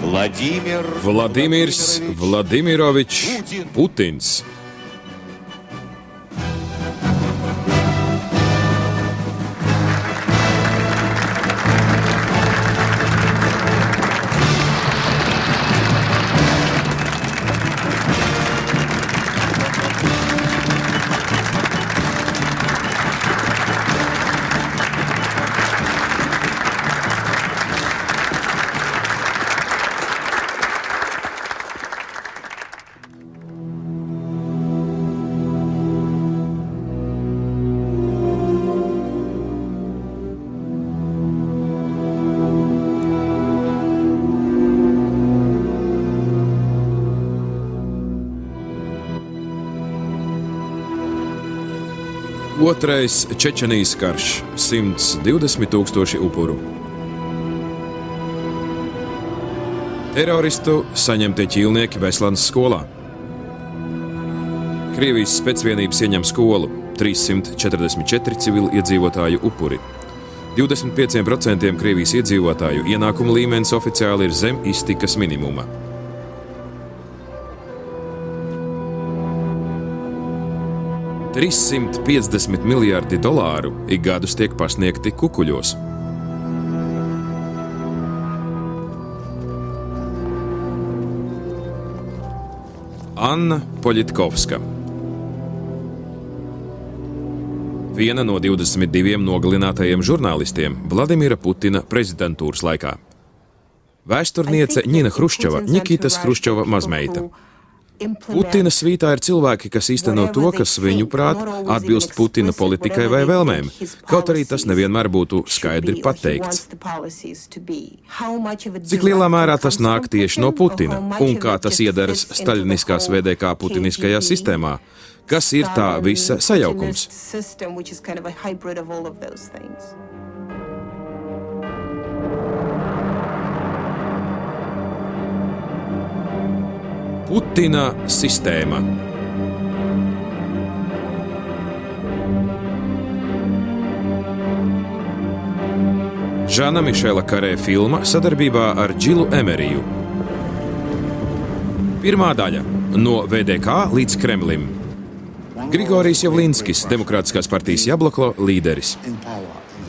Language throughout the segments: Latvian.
Vladimirs Vladimirovičs Putins. Otrais Čečenijas karš – 120,000 upuru. Teroristu saņemtie ķīlnieki Beslandes skolā. Krievijas specvienības ieņem skolu – 344 civili iedzīvotāju upuri. 25% Krievijas iedzīvotāju ienākuma līmenis oficiāli ir zem iztikas minimuma. $350 miljardi ik gadus tiek pasniegti kukuļos. Anna Poļitkovska. Viena no 22 nogalinātajiem žurnālistiem Vladimira Putina prezidentūras laikā. Vēsturniece Ņina Hruščova, Ņikitas Hruščova mazmeita. Putina svītā ir cilvēki, kas īsteno to, kas viņuprāt atbilst Putina politikai vai vēlmēm, kaut arī tas nevienmēr būtu skaidri pateikts. Cik lielā mērā tas nāk tieši no Putina un kā tas iedaras staļiniskās VDK putiniskajā sistēmā, kas ir tā visa sajaukums? Putina sistēma. Žana Mišela Karē filma sadarbībā ar Džilu Emeriju. Pirmā daļa – no VDK līdz Kremlim. Grigorijs Javlinskis, Demokrātiskās partijas Jabloko līderis.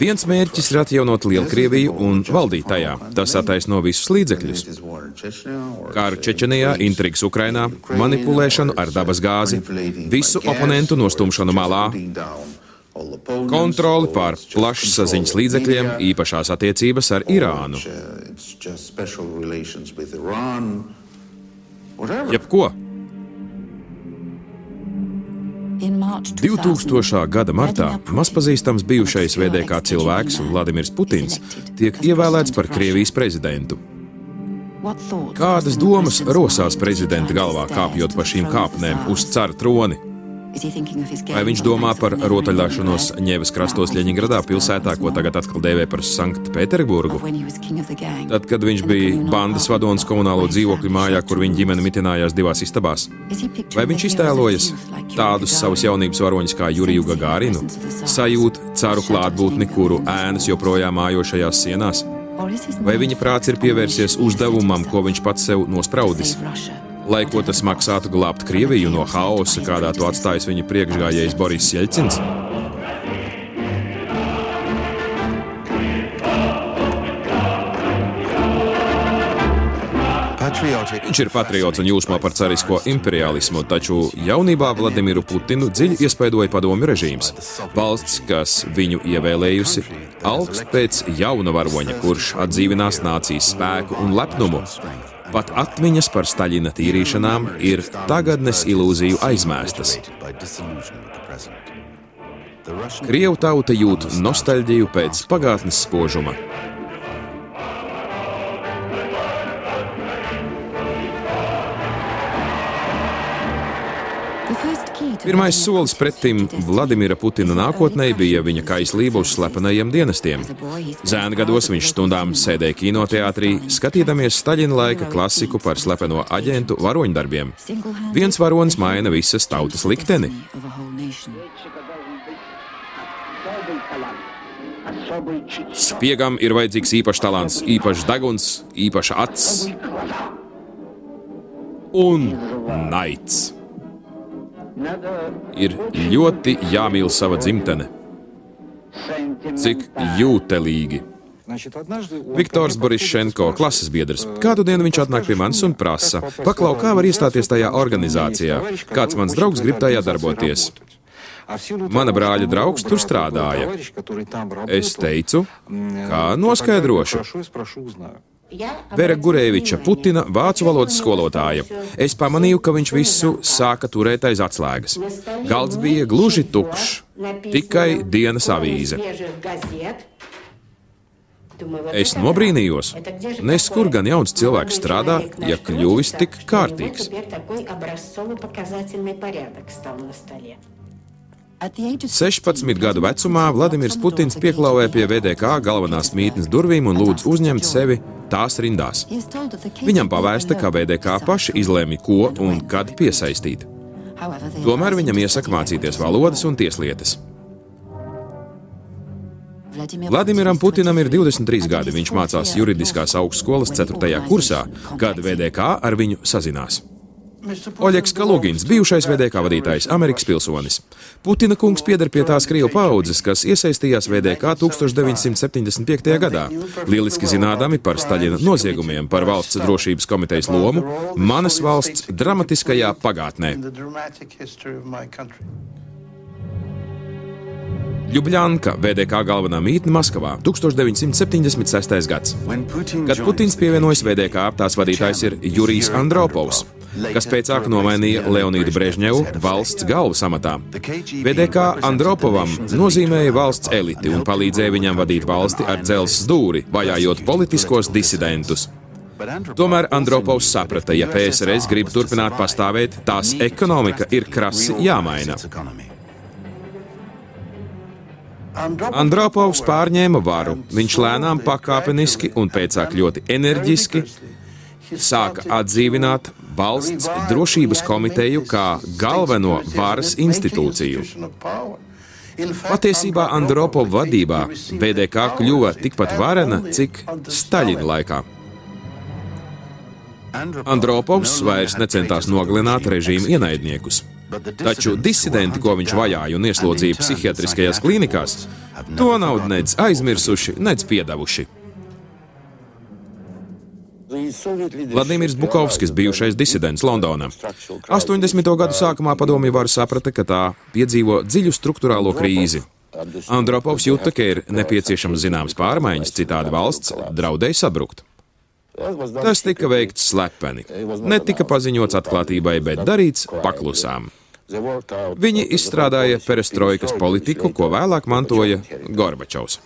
Viens mērķis ir atjaunot Lielkrieviju un valdīt tajā. Tas attaisno visus līdzekļus. Kāru Čečenijā, intrigas Ukrainā, manipulēšanu ar dabas gāzi, visu oponentu nostumšanu malā, kontroli pār plašsaziņas līdzekļiem, īpašās attiecības ar Irānu. Jebko. 2000. gada martā mazpazīstams bijušais VDK cilvēks Vladimirs Putins tiek ievēlēts par Krievijas prezidentu. Kādas domas rosās prezidenta galvā kāpjot pa šīm kāpnēm uz cara troni? Vai viņš domā par rotaļāšanos Ņevas krastos Ļeņingradā pilsētā, ko tagad atkal dēvē par Sanktpēterburgu? Tad, kad viņš bija bandas vadonis komunālo dzīvokļu mājā, kur viņa ģimene mitinājās divās istabās? Vai viņš iztēlojas tādus savus jaunības varoņus kā Juriju Gagārinu, sajūt caru klātbūtni, kuru ēnas joprojām mājo šajās sienās? Vai viņa prāts ir pievērsies uzdevumam, ko viņš pats sev nospraudis? Lai ko tas maksātu glābt Krieviju no haosa, kādā to atstājis viņa priekšgājējs Boris Jeļcins? Viņš ir patriots un jūsmā par carisko imperialismu, taču jaunībā Vladimiru Putinu dziļi iespaidoja padomju režīms. Valsts, kas viņu ievēlējusi, augst pēc jauna varoņa, kurš atdzīvinās nācijas spēku un lepnumu. Pat atmiņas par Staļina tīrīšanām ir tagadnes ilūziju aizmēstas. Krievu tauta jūt nostalģiju pēc pagātnes spožuma. Pirmais solis pretim Vladimira Putina nākotnē bija viņa kaislība uz slepenajiem dienestiem. Zēngados viņš stundām sēdēja kinoteātrī, skatīdamies Staļina laika klasiku par slepeno aģentu varoņdarbiem. Viens varonis maina visas tautas likteni. Spiegam ir vajadzīgs īpašs talants, īpašs deguns, īpaša acs un naids. Ir ļoti jāmīl sava dzimtene. Cik jūtelīgi. Viktors Borišenko, klases biedrs. Kādu dienu viņš atnāk pie manis un prasa: paklau, kā var iestāties tajā organizācijā? Kāds mans draugs grib tajā darboties? Mana brāļa draugs tur strādāja. Es teicu, kā noskaidrošu. Vera Gureviča, Putina vācu valodas skolotāja. Es pamanīju, ka viņš visu sāka turēt aiz atslēgas. Galds bija gluži tukšs, tikai dienas avīze. Es nobrīnījos, nes kur gan jauns cilvēks strādā, ja kļuvis tik kārtīgs. 16 gadu vecumā Vladimirs Putins pieklauvēja pie VDK galvenās mītnes durvīm un lūdz uzņemt sevi tās rindās. Viņam pavēsta, ka VDK paši izlēma, ko un kad piesaistīt. Tomēr viņam iesaka mācīties valodas un tieslietas. Vladimiram Putinam ir 23 gadi. Viņš mācās juridiskās augstskolas 4. kursā, kad VDK ar viņu sazinās. Oļegs Kalugins, bijušais VDK vadītājs, Amerikas pilsonis. Putina kungs pieder pie tās krievu paaudzes, kas iesaistījās VDK 1975. gadā. Lieliski zinādami par Staļina noziegumiem, par valsts drošības komitejas lomu manas valsts dramatiskajā pagātnē. Ljubļanka, VDK galvenā mītne Maskavā, 1976. gads. Kad Putins pievienojas VDK, tās vadītājs ir Jurijs Andropovs, kas pēcāk nomainīja Leonidu Brežņevu valsts galvas amatā. VDK Andropovam nozīmēja valsts eliti un palīdzēja viņam vadīt valsti ar dzelzs dūri, vajājot politiskos disidentus. Tomēr Andropovs saprata, ja PSRS grib turpināt pastāvēt, tās ekonomika ir krasi jāmaina. Andropovs pārņēma varu. Viņš lēnām pakāpeniski un pēcāk ļoti enerģiski sāka atdzīvināt valsts drošības komiteju kā galveno varas institūciju. Patiesībā Andropova vadībā VDK kļuva tikpat varena, cik Staļina laikā. Andropovs vairs necentās nogalināt režīma ienaidniekus. Taču disidenti, ko viņš vajāja un ieslodzīja psihiatriskajās klīnikās, to nav nec aizmirsuši, nec piedevuši. Vladimirs Bukovskis, bijušais disidents Londonā. 80. gadu sākumā padomju vara saprata, ka tā piedzīvo dziļu struktūrālo krīzi. Andropovs jūta, ka ir nepieciešams zināmas pārmaiņas, citādi valsts draudēja sabrukt. Tas tika veikts slepeni. Netika paziņots atklātībai, bet darīts paklusām. Viņi izstrādāja perestroikas politiku, ko vēlāk mantoja Gorbačovs.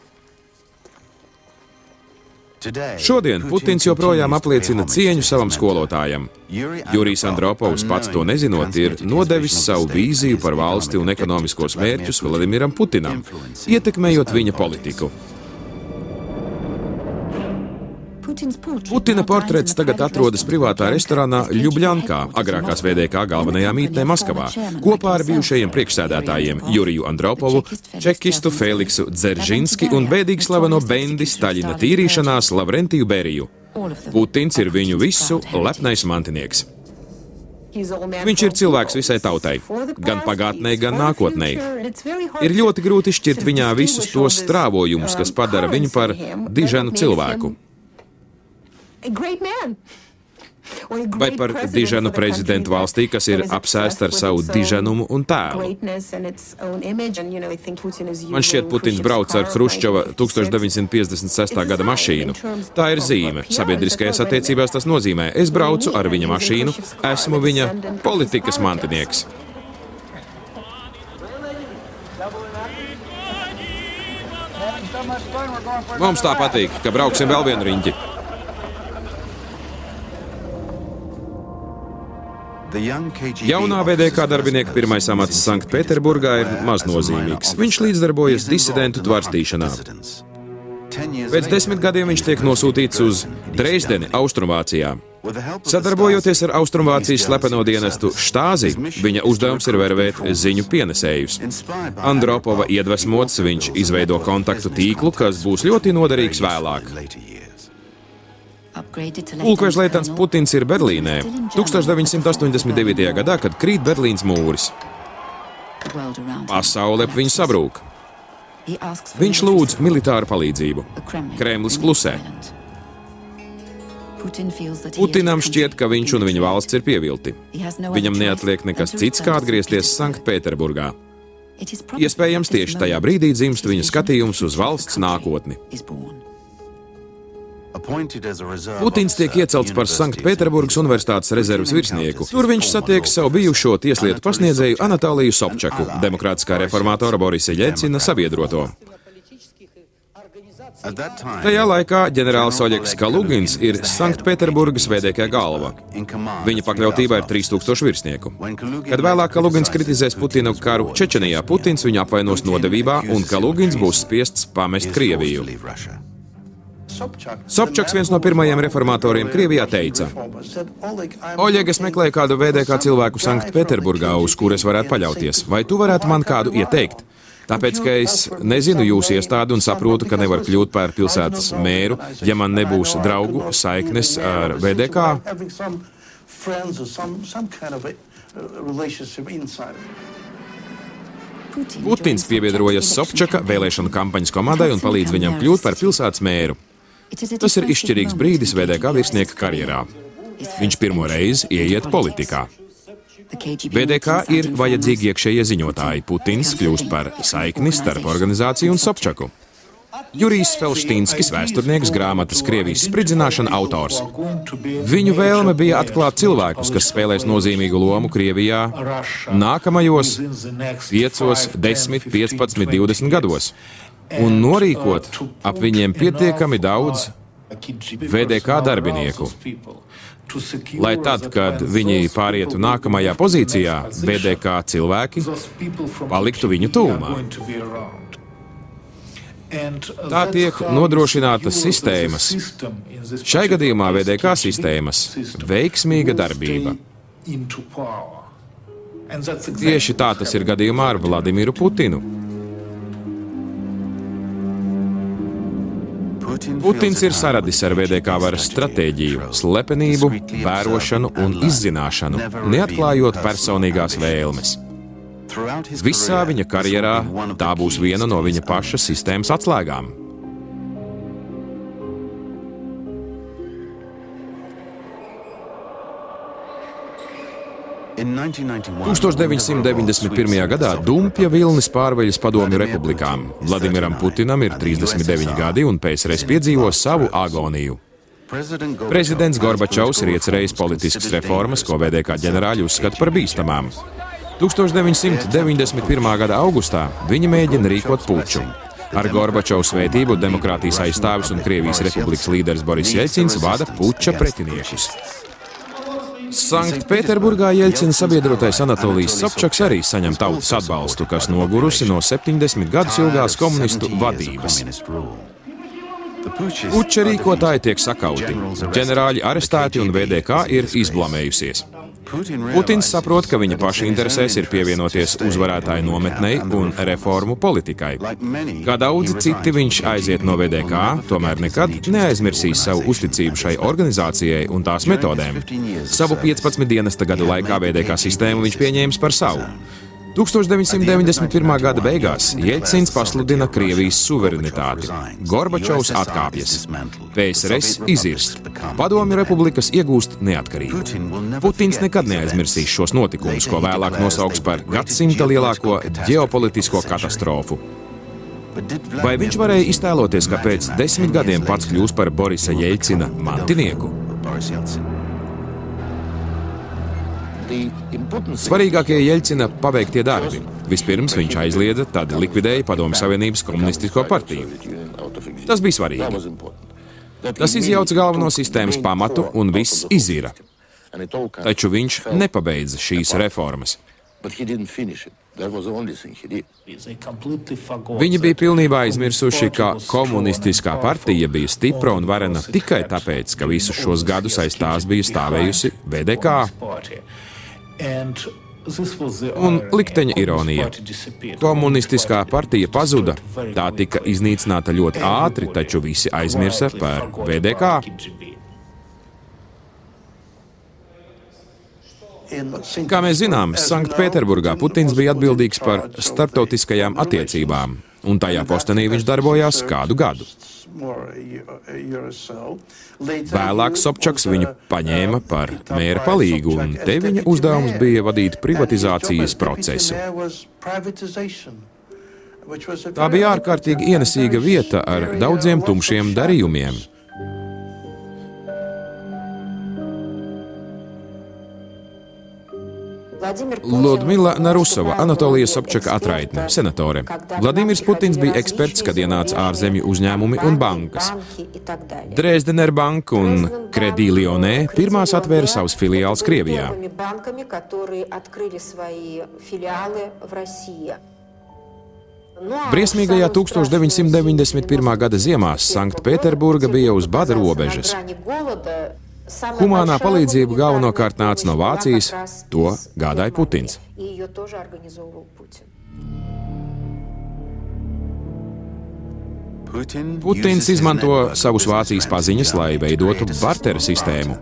Šodien Putins joprojām apliecina cieņu savam skolotājam. Jurijs Andropovs, pats to nezinot, ir nodevis savu vīziju par valsti un ekonomiskos mērķus Vladimiram Putinam, ietekmējot viņa politiku. Putina portrets tagad atrodas privātā restorānā Ljubļankā, agrākās VDK galvenajā mītnē Maskavā, kopā ar bijušajiem priekšsēdētājiem Juriju Andropovu, čekistu Feliksu Dzeržinski un bēdīgi slaveno bendi Staļina tīrīšanās Lavrentiju Beriju. Putins ir viņu visu lepnais mantinieks. Viņš ir cilvēks visai tautai, gan pagātnē, gan nākotnē. Ir ļoti grūti šķirt viņā visus tos strāvojumus, kas padara viņu par diženu cilvēku. Vai par diženu prezidentu valstī, kas ir apsēsta ar savu diženumu un tēlu. Man šķiet, Putins brauc ar Hruščova 1956. gada mašīnu. Tā ir zīme. Sabiedriskajās attiecībās tas nozīmē, es braucu ar viņa mašīnu, esmu viņa politikas mantinieks. Mums tā patīk, ka brauksim vēl vienu riņķi. Jaunā VDK darbinieka pirmais amats Sanktpēterburgā ir maznozīmīgs. Viņš līdzdarbojas disidentu tvarstīšanā. Pēc 10 gadiem viņš tiek nosūtīts uz Dresdeni, Austrumvācijā. Sadarbojoties ar Austrumvācijas slepeno dienestu Štāzi, viņa uzdevums ir vervēt ziņu pienesējus. Andropova iedvesmots, viņš izveido kontaktu tīklu, kas būs ļoti noderīgs vēlāk. Pulkveža leitnants Putins ir Berlīnē 1989. gadā, kad krīt Berlīnas mūris. Pasaule ap viņu sabrūk. Viņš lūdz militāru palīdzību. Kremlis klusē. Putinam šķiet, ka viņš un viņa valsts ir pievilti. Viņam neatliek nekas cits, kā atgriezties Sanktpēterburgā. Iespējams, tieši tajā brīdī dzimst viņa skatījums uz valsts nākotni. Putins tiek iecelts par Sanktpēterburgas universitātes rezerves virsnieku. Tur viņš satiek savu bijušo tieslietu pasniedzēju Anatāliju Sobčaku, demokrātiskā reformātora Borisa Jeļcina sabiedroto. Tajā laikā ģenerālis Oļegs Kalugins ir Sanktpēterburgas VDK galva. Viņa pakļautībā ir 3000 virsnieku. Kad vēlāk Kalugins kritizēs Putinu karu Čečenijā, Putins viņu apvainos nodevībā un Kalugins būs spiests pamest Krieviju. Sobčaks, viens no pirmajiem reformatoriem Krievijā, teica: Oļeg, es meklēju kādu VDK cilvēku Sanktpēterburgā, uz kuru es varētu paļauties. Vai tu varētu man kādu ieteikt? Tāpēc, ka es nezinu jūsu iestādi un saprotu, ka nevar kļūt par pilsētas mēru, ja man nebūs draugu saiknes ar VDK. Putins piebiedrojas Sobčaka vēlēšanu kampaņas komandai un palīdz viņam kļūt par pilsētas mēru. Tas ir izšķirīgs brīdis VDK virsnieka karjerā. Viņš pirmo reizi ieiet politikā. VDK ir vajadzīgi iekšējie ziņotāji. Putins kļūst par saikni starp organizāciju un Sobčaku. Jurijs Felštīnskis, vēsturnieks, grāmatas Krievijas spridzināšana autors. Viņu vēlme bija atklāt cilvēkus, kas spēlēs nozīmīgu lomu Krievijā nākamajos 5, 10, 15, 20 gados un norīkot ap viņiem pietiekami daudz VDK darbinieku. Lai tad, kad viņi pārietu nākamajā pozīcijā, VDK cilvēki paliktu viņu tūmā. Tā tiek nodrošinātas sistēmas. Šai gadījumā VDK sistēmas veiksmīga darbība. Tieši tā tas ir gadījumā ar Vladimiru Putinu. Putins ir saradis ar VDK varas stratēģiju, slepenību, vērošanu un izzināšanu, neatklājot personīgās vēlmes. Visā viņa karjerā tā būs viena no viņa paša sistēmas atslēgām. In 1991, 1991. gadā dumpja vilnis pārveļas Padomju republikām. Vladimiram Putinam ir 39 gadi un PSRS piedzīvo savu agoniju. Prezidents Gorbačovs ir iecerējis politiskas reformas, ko VDK ģenerāļi uzskata par bīstamām. 1991. gada augustā viņi mēģina rīkot puču. Ar Gorbačovu svētību demokrātijas aizstāvis un Krievijas republikas līderis Boris Jeļcins vada puča pretiniekus. Sanktpēterburgā Jeļcina sabiedrotais Anatolijs Sobčaks arī saņem tautas atbalstu, kas nogurusi no 70 gadus ilgās komunistu vadības. Puča rīkotāji tiek sakauti, ģenerāļi arestēti un VDK ir izblamējusies. Putins saprot, ka viņa paša interesēs ir pievienoties uzvarētāju nometnei un reformu politikai. Kā daudzi citi, viņš aiziet no VDK, tomēr nekad neaizmirsīs savu uzticību šai organizācijai un tās metodēm. Savu 15 dienesta gadu laikā VDK sistēmu viņš pieņēmis par savu. 1991. gada beigās Jeļcins pasludina Krievijas suverenitāti. Gorbačovs atkāpjas. PSRS izirst. Padomju republikas iegūst neatkarību. Putins nekad neaizmirsīs šos notikumus, ko vēlāk nosauks par gadsimta lielāko ģeopolitisko katastrofu. Vai viņš varēja iztēloties, ka pēc 10 gadiem pats kļūs par Borisa Jeļcina mantinieku? Svarīgākie Jeļcina paveiktie darbi. Vispirms viņš aizliedza, tad likvidēja Padomju Savienības komunistisko partiju. Tas bija svarīgi. Tas izjauca galveno sistēmas pamatu un viss izira. Taču viņš nepabeidza šīs reformas. Viņi bija pilnībā aizmirsuši, ka komunistiskā partija bija stipra un varena tikai tāpēc, ka visus šos gadus aiz tās bija stāvējusi VDK. Un likteņa ironija. Komunistiskā partija pazuda, tā tika iznīcināta ļoti ātri, taču visi aizmirsa par VDK. Kā mēs zinām, Sanktpēterburgā Putins bija atbildīgs par starptautiskajām attiecībām, un tajā postenī viņš darbojās kādu gadu. Vēlāk Sobčaks viņu paņēma par mēra palīgu, un te viņa uzdevums bija vadīt privatizācijas procesu. Tā bija ārkārtīgi ienesīga vieta ar daudziem tumšiem darījumiem. Ludmila Narusova, Anatolija Sobčaka atraitne, senatore. Vladimirs Putins bija eksperts, kad ienāca ārzemju uzņēmumi un bankas. Dresdener Bank un Credit Lyonnais pirmās atvēra savus filiālus Krievijā. Briesmīgajā 1991. gada ziemā Sanktpēterburga bija uz bada robežas. Humānā palīdzība galvenokārt nāca no Vācijas, to gādāja Putins. Putins izmanto savus Vācijas paziņas, lai veidotu bartera sistēmu.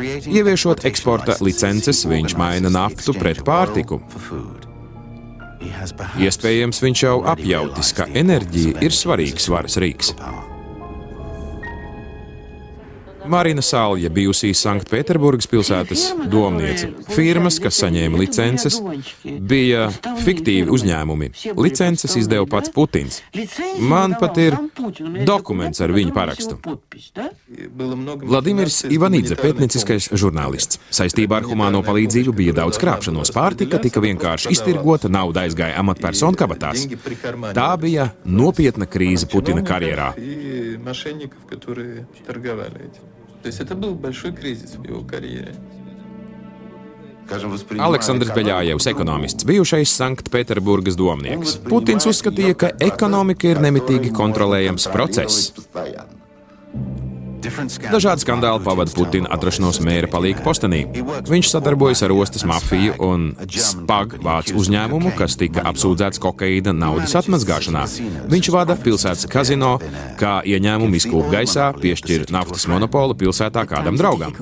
Ieviešot eksporta licences, viņš maina naftu pret pārtiku. Iespējams, viņš jau apjautis, ka enerģija ir svarīgs varas rīks. Marina Salja, bijusī Sanktpēterburgas pilsētas domniece. Firmas, kas saņēma licences, bija fiktīvi uzņēmumi. Licences izdeva pats Putins. Man pat ir dokuments ar viņa parakstu. Vladimirs Ivanidze, pētnieciskais žurnālists. Saistībā ar humāno palīdzību bija daudz krāpšanos. Pārtika tika vienkārši iztirgota, nauda aizgāja amatpersonu kabatās. Tā bija nopietna krīze Putina karjerā. То есть это был большой кризис в его карьере. Aleksandrs Beļājevs, ekonomists, bijušais Sanktpēterburgas domnieks. Putins uzskatīja, ka ekonomika ir nemitīgi kontrolējams process. Dažādi skandāli pavada Putina atrašanos mēra palīga postenī. Viņš sadarbojas ar ostas mafiju un Spag vācu uzņēmumu, kas tika apsūdzēts kokaīna naudas atmazgāšanā. Viņš vada pilsētas kazino, kā ieņēmumu izkūp gaisā, piešķir naftas monopolu pilsētā kādam draugam.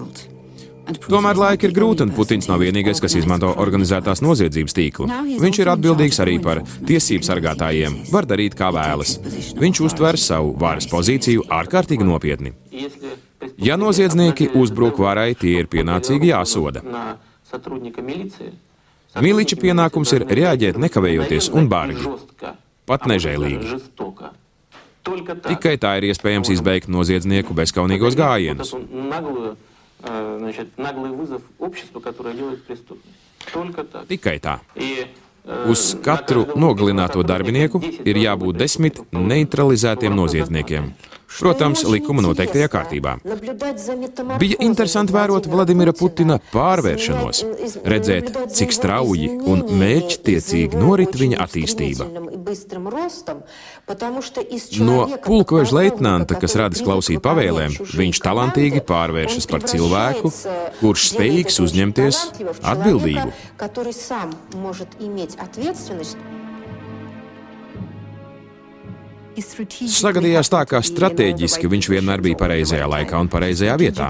Tomēr laika ir grūti, un Putins nav vienīgais, kas izmanto organizētās noziedzības tīklu. Viņš ir atbildīgs arī par tiesību sargātājiem, var darīt kā vēlas. Viņš uztver savu varas pozīciju ārkārtīgi nopietni. Ja noziedznieki uzbruk varai, tie ir pienācīgi jāsoda. Miliča pienākums ir reaģēt nekavējoties un bargi, pat nežēlīgi. Tikai tā ir iespējams izbeigt noziedznieku bezkaunīgos gājienus. Tikai tā. Uz katru nogalināto darbinieku ir jābūt 10 neutralizētiem noziedzniekiem. Protams, likuma noteiktajā kārtībā. Bija interesanti vērot Vladimira Putina pārvēršanos, redzēt, cik strauji un mērķtiecīgi norit viņa attīstība. No pulkveža leitnanta, kas radis klausīt pavēlēm, viņš talantīgi pārvēršas par cilvēku, kurš spējīgs uzņemties atbildību. Sagadījās tā, ka stratēģiski viņš vienmēr bija pareizajā laikā un pareizajā vietā.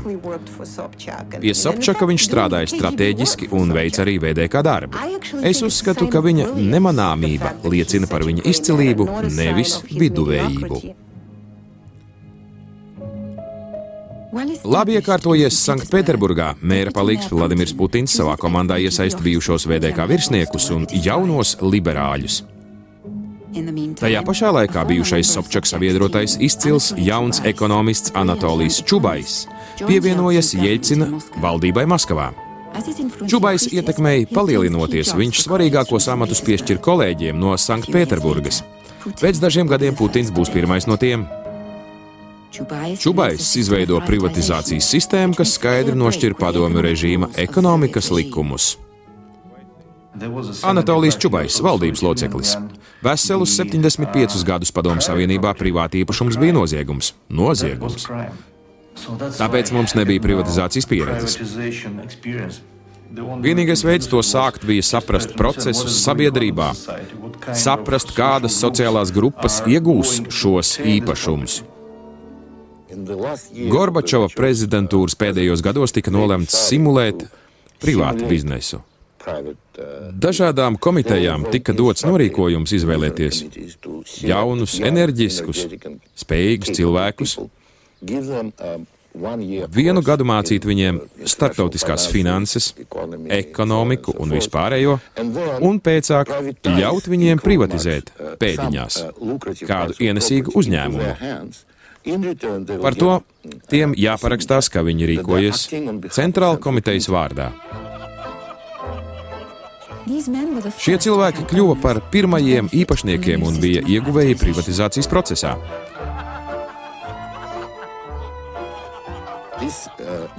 Pie Sobčaka viņš strādāja stratēģiski un veica arī VDK darbu. Es uzskatu, ka viņa nemanāmība liecina par viņa izcilību, nevis viduvējību. Labi iekārtojies Sanktpēterburgā, mēra palīgs Vladimirs Putins savā komandā iesaista bijušos VDK virsniekus un jaunos liberāļus. Tajā pašā laikā bijušais Sobčaks sabiedrotais izcils jauns ekonomists Anatolijs Čubajs pievienojas Jeļcina valdībai Maskavā. Čubajs ietekmei palielinoties, viņš svarīgākos amatus piešķir kolēģiem no Sanktpēterburgas. Pēc dažiem gadiem Putins būs pirmais no tiem. Čubajs izveido privatizācijas sistēmu, kas skaidri nošķir padomju režīma ekonomikas likumus. Anatolijs Čubajs, valdības loceklis. Veselus 75 gadus Padomju Savienībā privāti īpašums bija noziegums. Noziegums. Tāpēc mums nebija privatizācijas pieredzes. Vienīgais veids to sākt bija saprast procesus sabiedrībā, saprast, kādas sociālās grupas iegūs šos īpašumus. Gorbačova prezidentūras pēdējos gados tika nolemts simulēt privātu biznesu. Dažādām komitejām tika dots norīkojums izvēlēties jaunus, enerģiskus, spējīgus cilvēkus, vienu gadu mācīt viņiem starptautiskās finanses, ekonomiku un vispārējo, un pēcāk ļaut viņiem privatizēt pēdiņās kādu ienesīgu uzņēmumu. Par to tiem jāparakstās, ka viņi rīkojas centrāla komitejas vārdā. Šie cilvēki kļuva par pirmajiem īpašniekiem un bija ieguvēji privatizācijas procesā.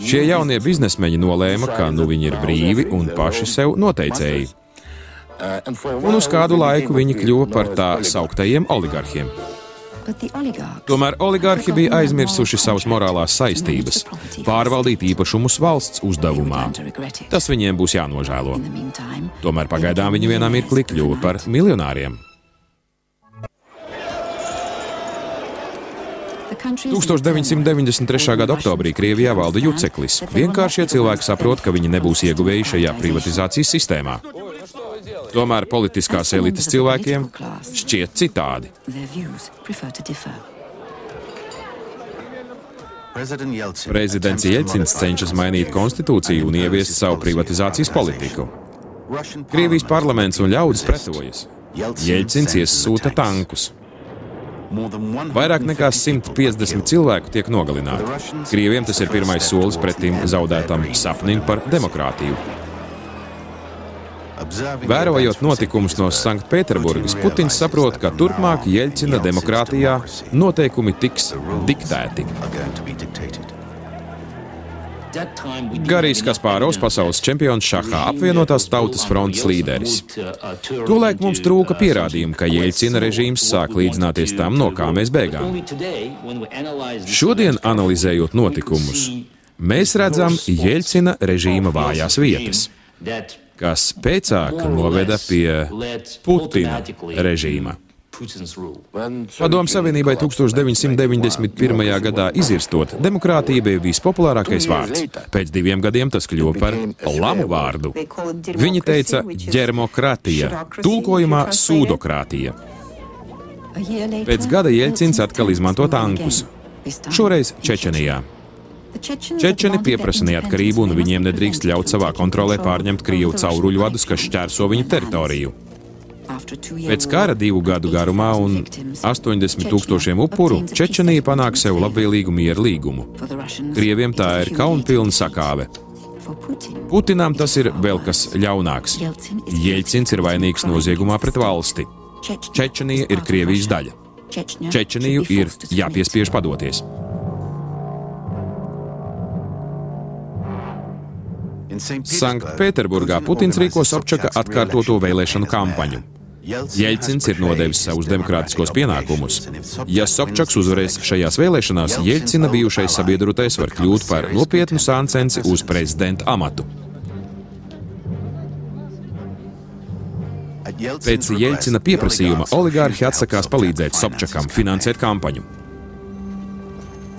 Šie jaunie biznesmeņi nolēma, ka nu viņi ir brīvi un paši sev noteicēji. Un uz kādu laiku viņi kļuva par tā sauktajiem oligarhiem. Tomēr oligarhi bija aizmirsuši savas morālās saistības, pārvaldīt īpašumus valsts uzdevumā. Tas viņiem būs jānožēlo. Tomēr pagaidām viņi vienā mirklī kļuva par miljonāriem. 1993. gada oktobrī Krievijā valda juceklis. Vienkāršie cilvēki saprot, ka viņi nebūs ieguvēji šajā privatizācijas sistēmā. Tomēr politiskās elites cilvēkiem šķiet citādi. Prezidents Jeļcins cenšas mainīt konstitūciju un ieviest savu privatizācijas politiku. Krievijas parlaments un ļaudis pretojas. Jeļcins iesūta tankus. Vairāk nekā 150 cilvēku tiek nogalināti. Krieviem tas ir pirmais solis pretim zaudētam sapnim par demokrātiju. Vērojot notikumus no Sanktpēterburgas, Putins saprot, ka turpmāk Jeļcina demokrātijā noteikumi tiks diktēti. Garijs Kaspārovs, pasaules čempions šahā, apvienotās tautas frontes līderis. Tolaik mums trūka pierādījumu, ka Jeļcina režīms sāk līdzināties tam, no kā mēs bēgām. Šodien, analizējot notikumus, mēs redzam Jeļcina režīma vājās vietas, kas pēcāk noveda pie Putina režīma. Padomju Savienībai 1991. gadā izirstot, demokrātija bija vispopulārākais vārds. Pēc 2 gadiem tas kļuva par lamu vārdu. Viņi teica ģermokratija, tulkojumā sūdokrātija. Pēc gada Jeļcins atkal izmanto tankus. Šoreiz Čečenijā. Čečeni pieprasa neatkarību un viņiem nedrīkst ļaut savā kontrolē pārņemt Krievu cauruļvadus, kas šķērso viņu teritoriju. Pēc kara 2 gadu garumā un 80 000 upuru Čečenija panāk sev labvēlīgu miera līgumu. Krieviem tā ir kaunpilna sakāve. Putinam tas ir vēl kas ļaunāks. Jeļcins ir vainīgs noziegumā pret valsti. Čečenija ir Krievijas daļa. Čečeniju ir jāpiespiež padoties. Sanktpēterburgā Putins rīko Sobčaka atkārtoto vēlēšanu kampaņu. Jeļcins ir nodevis savus demokrātiskos pienākumus. Ja Sobčaks uzvarēs šajās vēlēšanās, Jeļcina bijušais sabiedrotais var kļūt par nopietnu sāncensi uz prezidenta amatu. Pēc Jeļcina pieprasījuma oligārhi atsakās palīdzēt Sobčakam finansēt kampaņu.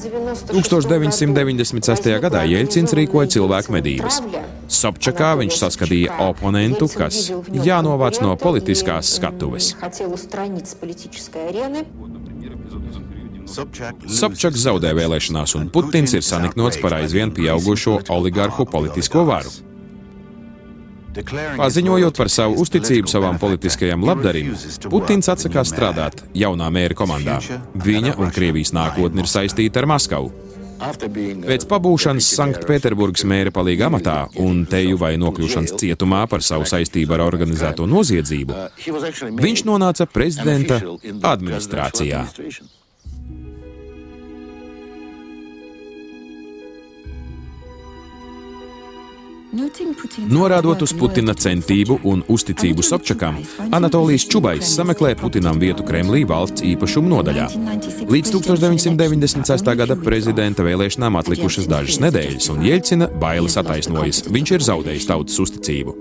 1996. gadā Jeļcins rīkoja cilvēku medības. Sobčakā viņš saskatīja oponentu, kas jānovāc no politiskās skatuves. Sobčaks zaudē vēlēšanās, un Putins ir saniknots par aizvien pieaugušo oligarhu politisko varu. Paziņojot par savu uzticību savam politiskajam labdarim, Putins atsakās strādāt jaunā mēra komandā. Viņa un Krievijas nākotne ir saistīta ar Maskavu. Pēc pabūšanas Sanktpēterburgas mēra palīga amatā un teju vai nokļūšanas cietumā par savu saistību ar organizēto noziedzību, viņš nonāca prezidenta administrācijā. Norādot uz Putina centību un uzticību Sobčakam, Anatolijas Čubajs sameklē Putinam vietu Kremlī valsts īpašuma nodaļā. Līdz 1996. gada prezidenta vēlēšanām atlikušas dažas nedēļas, un Jeļcina bailes attaisnojas. Viņš ir zaudējis tautas uzticību.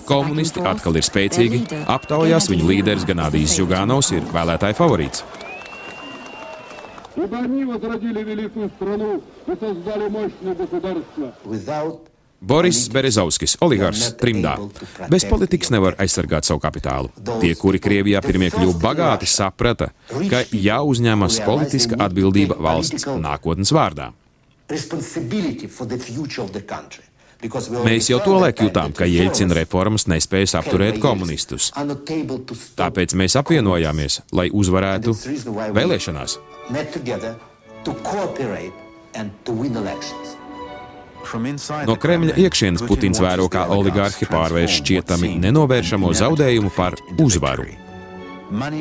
Komunisti atkal ir spēcīgi, aptaujās viņu līderis Ganādijs Zjuganovs ir vēlētāju favorīts. Boris Berezovskis, oligārs trimdā. Bez politikas nevar aizsargāt savu kapitālu. Tie, kuri Krievijā pirmie kļuva bagāti, saprata, ka jāuzņemas politiska atbildība valsts nākotnes vārdā. Mēs jau tolaik jutām, ka Jeļcina reformas nespējas apturēt komunistus. Tāpēc mēs apvienojāmies, lai uzvarētu vēlēšanās. No Kremļa iekšienes Putins vēro, kā oligārhi pārvērš šķietami nenovēršamo zaudējumu par uzvaru.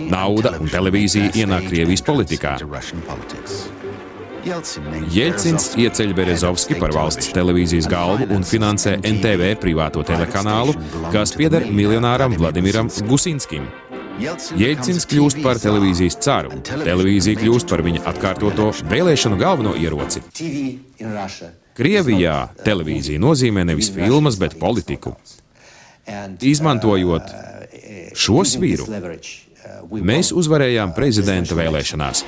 Nauda un televīzija ienāk Krievijas politikā. Jeļcins ieceļ Berezovski par valsts televīzijas galvu un finansē NTV privāto telekanālu, kas pieder miljonāram Vladimiram Gusinskim. Jeļcins kļūst par televīzijas caru. Televīzija kļūst par viņa atkārtoto vēlēšanu galveno ieroci. Krievijā televīzija nozīmē nevis filmas, bet politiku. Izmantojot šo svīru, mēs uzvarējām prezidenta vēlēšanās.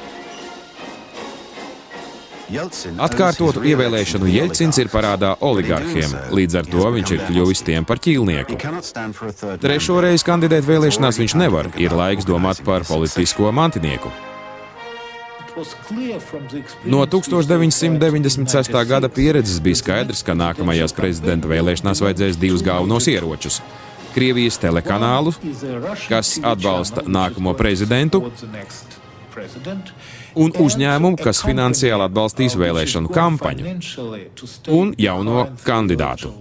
Atkārtotu ievēlēšanu Jeļcins ir parādā oligarhiem, līdz ar to viņš ir kļuvis tiem par ķīlnieku. Trešo reizi kandidēt vēlēšanās viņš nevar, ir laiks domāt par politisko mantinieku. No 1996. gada pieredzes bija skaidrs, ka nākamajās prezidenta vēlēšanās vajadzēs divus galvenos ieročus. Krievijas telekanālu, kas atbalsta nākamo prezidentu, un uzņēmumu, kas finansiāli atbalstīs vēlēšanu kampaņu, un jauno kandidātu.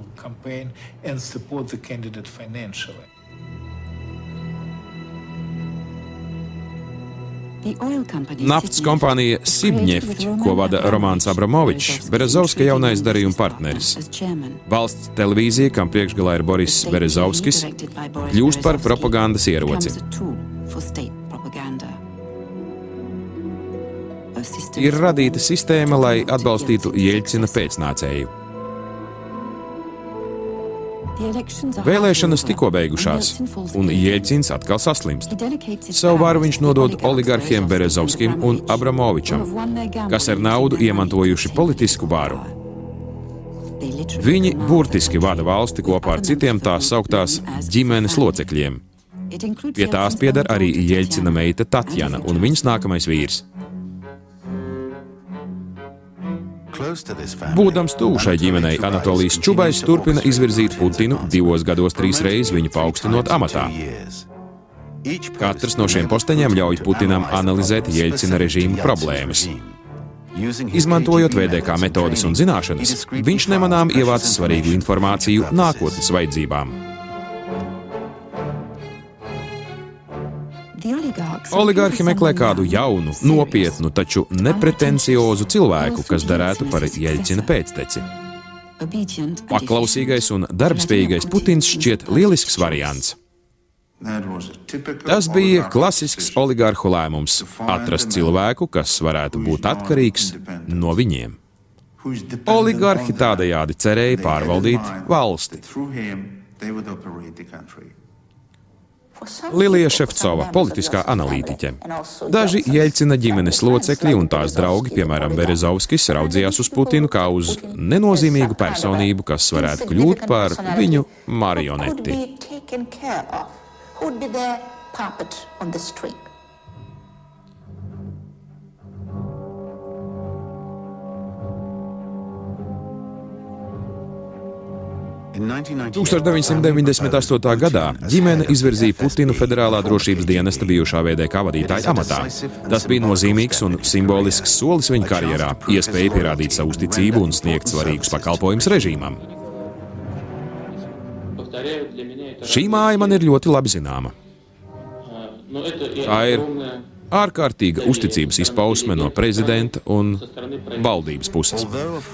Naftas kompānija Sibņeft, ko vada Romāns Abramovičs, Berezovska jaunais darījuma partneris. Valsts televīzija, kam priekšgalā ir Boris Berezovskis, kļūst par propagandas ieroci. Ir radīta sistēma, lai atbalstītu Jeļcina pēcnācēju. Vēlēšanas tikko beigušās, un Jeļcins atkal saslimst. Savu varu viņš nodod oligarhiem Berezovskim un Abramovičam, kas ar naudu iemantojuši politisku varu. Viņi burtiski vada valsti kopā ar citiem tās sauktās ģimenes locekļiem. Pie tās pieder arī Jeļcina meita Tatjana un viņas nākamais vīrs. Būdams tuvu šai ģimenei, Anatolijas Čubajs turpina izvirzīt Putinu 2 gados 3 reizes viņu paaugstinot amatā. Katrs no šiem posteņiem ļauj Putinam analizēt Jeļcina režīma problēmas. Izmantojot VDK metodes un zināšanas, viņš nemanām ievāc svarīgu informāciju nākotnes vajadzībām. Oligārhi meklē kādu jaunu, nopietnu, taču nepretenciozu cilvēku, kas derētu par Jeļcina pēcteci. Paklausīgais un darbspējīgais Putins šķiet lielisks variants. Tas bija klasisks oligārhu lēmums – atrast cilvēku, kas varētu būt atkarīgs no viņiem. Oligārhi tādējādi cerēja pārvaldīt valsti. Lilija Šefcova, politiskā analītiķe. Daži Jeļcina ģimenes locekļi un tās draugi, piemēram Berezovskis, raudzījās uz Putinu kā uz nenozīmīgu personību, kas varētu kļūt par viņu marioneti. – 1998. gadā ģimene izvirzīja Putinu Federālā drošības dienesta bijušā VDK vadītāja amatā. Tas bija nozīmīgs un simbolisks solis viņa karjerā, iespēja pierādīt savu uzticību un sniegt svarīgus pakalpojumus režīmam. Šī māja man ir ļoti labi zināma. Tā ir Ārkārtīga uzticības izpausme no prezidenta un valdības puses.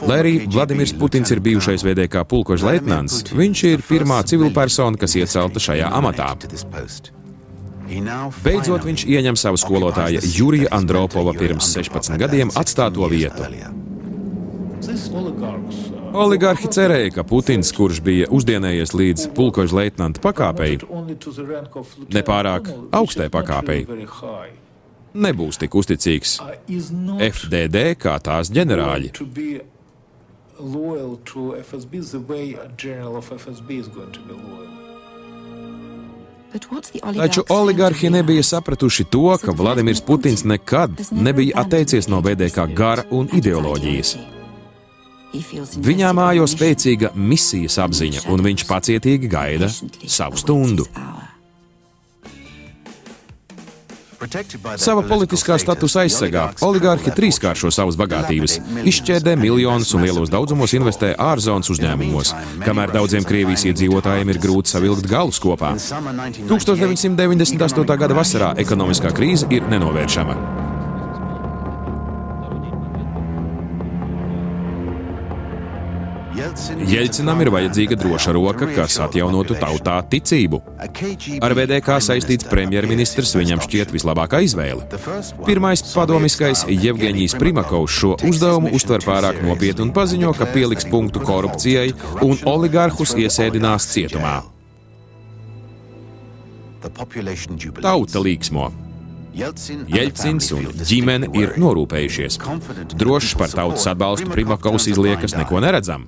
Lai arī Vladimirs Putins ir bijušais VDK pulkoža leitnants, viņš ir pirmā civilpersona, kas iecelta šajā amatā. Beidzot viņš ieņem savu skolotāja Jurija Andropova pirms 16 gadiem atstāto vietu. Oligarhi cerēja, ka Putins, kurš bija uzdienējies līdz pulkoža leitnanta pakāpei, nepārāk augstai pakāpei, nebūs tik uzticīgs FDD kā tās ģenerāļi. Taču oligarhi nebija sapratuši to, ka Vladimirs Putins nekad nebija atteicies no VDK gara un ideoloģijas. Viņā mājo spēcīga misijas apziņa, un viņš pacietīgi gaida savu stundu. Sava politiskā statusa aizsargā oligarhi trīskāršo savas bagātības, izšķērdē miljonus un lielos daudzumos investē ārzonas uzņēmumos, kamēr daudziem Krievijas iedzīvotājiem ir grūti savilkt galus kopā. 1998. gada vasarā ekonomiskā krīze ir nenovēršama. Jeļcinam ir vajadzīga droša roka, kas atjaunotu tautā ticību. Ar VDK saistīts premjerministrs viņam šķiet vislabākā izvēle. Pirmais padomiskais Jevgeņijs Primakovs šo uzdevumu uztver pārāk nopietni un paziņo, ka pieliks punktu korupcijai un oligarhus iesēdinās cietumā. Tauta līksmo. Jeļcins un ģimene ir norūpējušies. Drošs par tautas atbalstu Primakovs izliekas neko neredzam.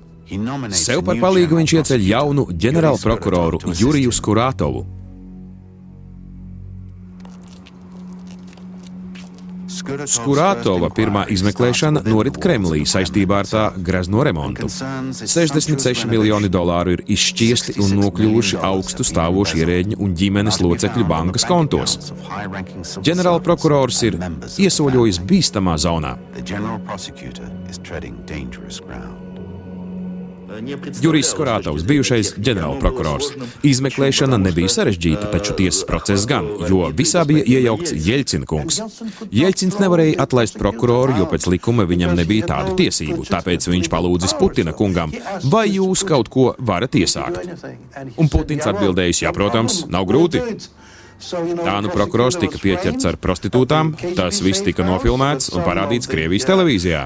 Sev par palīgu viņš ieceļ jaunu ģenerālprokuroru Juriju Skuratovu. Skuratova pirmā izmeklēšana norit Kremlī saistībā ar tā grezno remontu. $66 miljoni ir izšķiesti un nokļuvuši augstu stāvoši ierēģņu un ģimenes locekļu bankas kontos. Ģenerālprokurors ir iesoļojis bīstamā zonā. Jurijs Skuratovs, bijušais ģenerālprokurors. Izmeklēšana nebija sarežģīta, taču tiesas process gan, jo visā bija iejaukts Jeļcina kungs. Jeļcins nevarēja atlaist prokuroru, jo pēc likuma viņam nebija tādu tiesību, tāpēc viņš palūdzis Putina kungam, vai jūs kaut ko varat iesākt? Un Putins atbildējis, jā, protams, nav grūti. Tā nu prokurors tika pieķerts ar prostitūtām, tas viss tika nofilmēts un parādīts Krievijas televīzijā.